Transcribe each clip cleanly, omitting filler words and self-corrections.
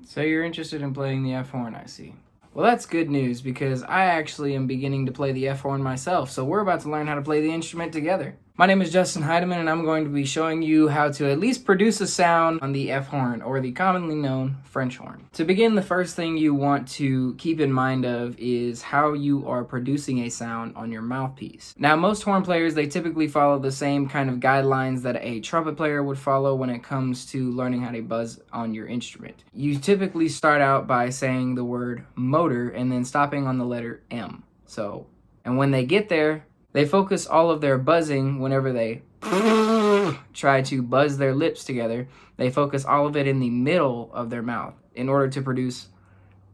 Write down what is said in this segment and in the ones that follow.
So you're interested in playing the F horn, I see. Well, that's good news because I actually am beginning to play the F horn myself, so we're about to learn how to play the instrument together. My name is Justin Heidemann, and I'm going to be showing you how to at least produce a sound on the F horn, or the commonly known French horn. To begin, the first thing you want to keep in mind of is how you are producing a sound on your mouthpiece. Now, most horn players, they typically follow the same kind of guidelines that a trumpet player would follow when it comes to learning how to buzz on your instrument. You typically start out by saying the word motor and then stopping on the letter M. And when they get there, they focus all of their buzzing whenever they try to buzz their lips together. They focus all of it in the middle of their mouth in order to produce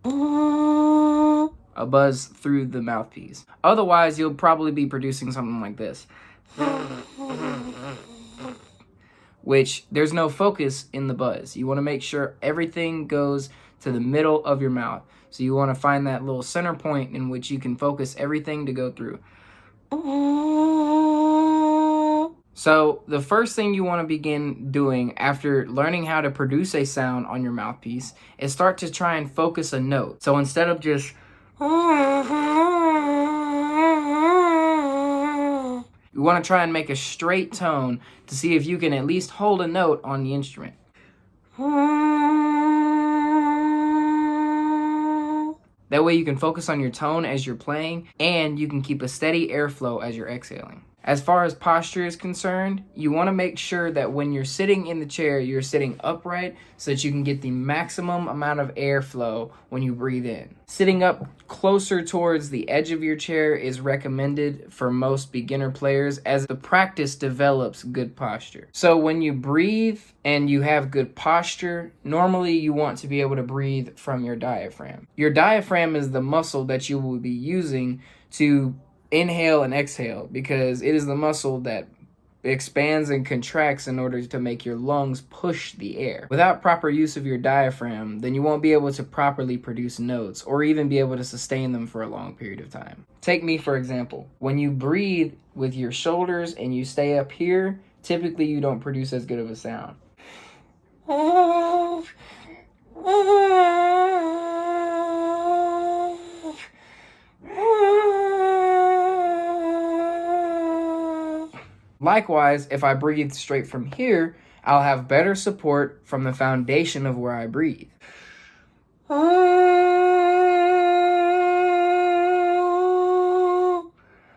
a buzz through the mouthpiece. Otherwise, you'll probably be producing something like this, which there's no focus in the buzz. You want to make sure everything goes to the middle of your mouth. So you want to find that little center point in which you can focus everything to go through. So the first thing you want to begin doing after learning how to produce a sound on your mouthpiece is start to try and focus a note. So instead of just you want to try and make a straight tone to see if you can at least hold a note on the instrument. That way you can focus on your tone as you're playing, and you can keep a steady airflow as you're exhaling. As far as posture is concerned, you want to make sure that when you're sitting in the chair, you're sitting upright so that you can get the maximum amount of airflow when you breathe in. Sitting up closer towards the edge of your chair is recommended for most beginner players as the practice develops good posture. So when you breathe and you have good posture, normally you want to be able to breathe from your diaphragm. Your diaphragm is the muscle that you will be using to inhale and exhale, because it is the muscle that expands and contracts in order to make your lungs push the air. Without proper use of your diaphragm, then you won't be able to properly produce notes or even be able to sustain them for a long period of time. Take me for example. When you breathe with your shoulders and you stay up here, typically you don't produce as good of a sound. Likewise, if I breathe straight from here, I'll have better support from the foundation of where I breathe.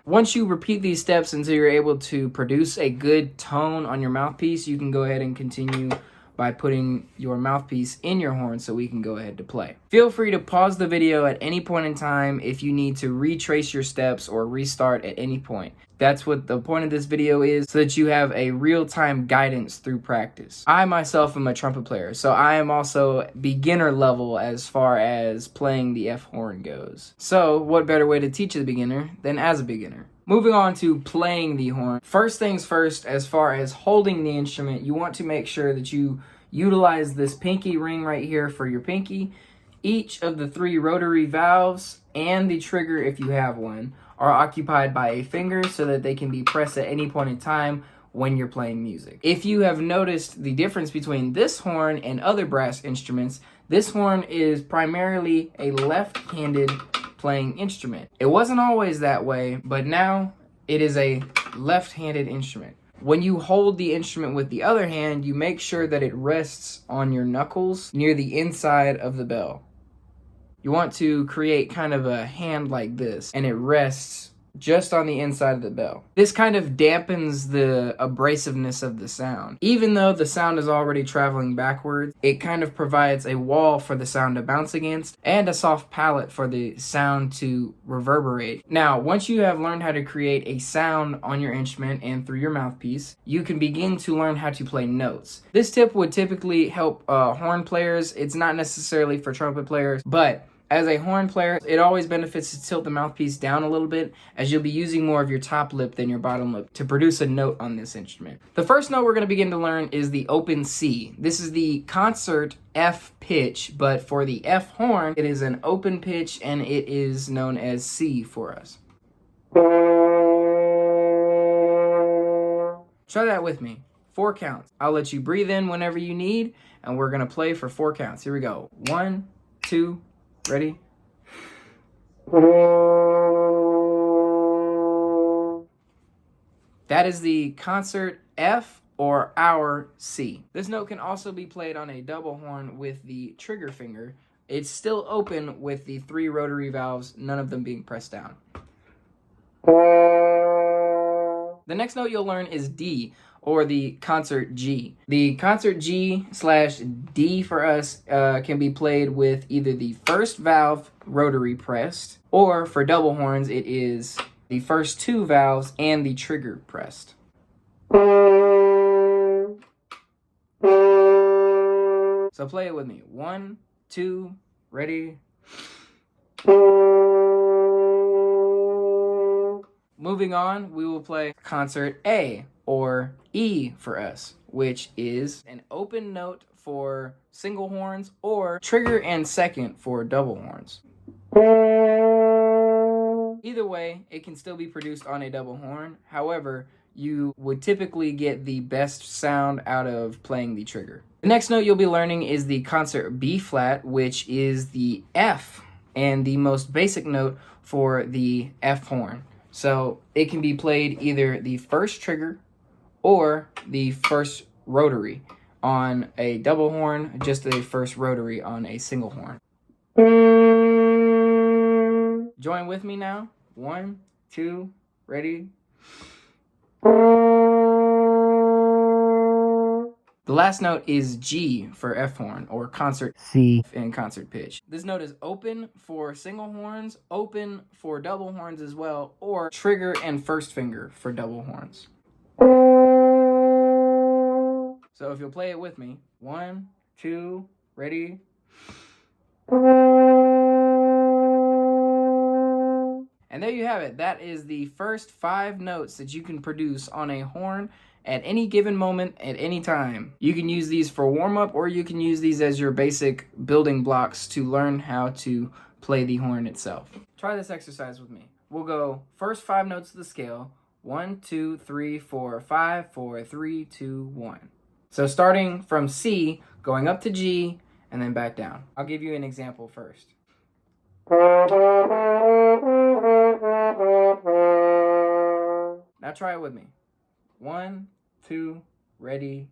Once you repeat these steps until you're able to produce a good tone on your mouthpiece, you can go ahead and continue by putting your mouthpiece in your horn so we can go ahead to play. Feel free to pause the video at any point in time if you need to retrace your steps or restart at any point. That's what the point of this video is, so that you have a real-time guidance through practice. I myself am a trumpet player, so I am also beginner level as far as playing the F horn goes. So what better way to teach the beginner than as a beginner? Moving on to playing the horn. First things first, as far as holding the instrument, you want to make sure that you utilize this pinky ring right here for your pinky. Each of the 3 rotary valves and the trigger, if you have one, are occupied by a finger so that they can be pressed at any point in time when you're playing music. If you have noticed the difference between this horn and other brass instruments, this horn is primarily a left-handed playing instrument. It wasn't always that way, but now it is a left-handed instrument. When you hold the instrument with the other hand, you make sure that it rests on your knuckles near the inside of the bell. You want to create kind of a hand like this, and it rests just on the inside of the bell. This kind of dampens the abrasiveness of the sound. Even though the sound is already traveling backwards, it kind of provides a wall for the sound to bounce against and a soft palate for the sound to reverberate. Now, once you have learned how to create a sound on your instrument and through your mouthpiece, you can begin to learn how to play notes. This tip would typically help horn players. It's not necessarily for trumpet players, but as a horn player, it always benefits to tilt the mouthpiece down a little bit, as you'll be using more of your top lip than your bottom lip to produce a note on this instrument. The first note we're going to begin to learn is the open C. This is the concert F pitch, but for the F horn, it is an open pitch and it is known as C for us. Try that with me. 4 counts. I'll let you breathe in whenever you need, and we're gonna play for 4 counts. Here we go. 1, 2, ready? That is the concert F or our C. This note can also be played on a double horn with the trigger finger. It's still open with the 3 rotary valves, none of them being pressed down. The next note you'll learn is D, or the concert G. The concert G/D for us can be played with either the first valve rotary pressed, or for double horns it is the first 2 valves and the trigger pressed. So play it with me. 1, 2, ready? Moving on, we will play concert A, or E for us, which is an open note for single horns or trigger and second for double horns. Either way, it can still be produced on a double horn. However, you would typically get the best sound out of playing the trigger. The next note you'll be learning is the concert B flat, which is the F and the most basic note for the F horn. So it can be played either the first trigger or the first rotary on a double horn, just the first rotary on a single horn. Join with me now. 1, 2, ready? The last note is G for F horn, or concert C in concert pitch. This note is open for single horns, open for double horns as well, or trigger and first finger for double horns. So if you'll play it with me, 1, 2, ready? And there you have it. That is the first 5 notes that you can produce on a horn at any given moment, at any time. You can use these for warm-up, or you can use these as your basic building blocks to learn how to play the horn itself. Try this exercise with me. We'll go first 5 notes of the scale. 1, 2, 3, 4, 5, 4, 3, 2, 1. So starting from C, going up to G, and then back down. I'll give you an example first. Now try it with me. 1, 2, ready?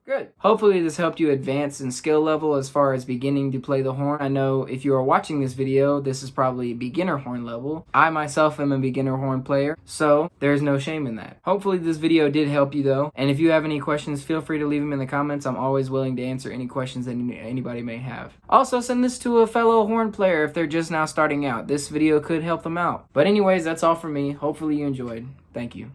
Good. Hopefully this helped you advance in skill level as far as beginning to play the horn. I know if you are watching this video, this is probably beginner horn level. I myself am a beginner horn player, so there's no shame in that. Hopefully this video did help you though, and if you have any questions, feel free to leave them in the comments. I'm always willing to answer any questions that anybody may have. Also, send this to a fellow horn player if they're just now starting out. This video could help them out. But anyways, that's all for me. Hopefully you enjoyed. Thank you.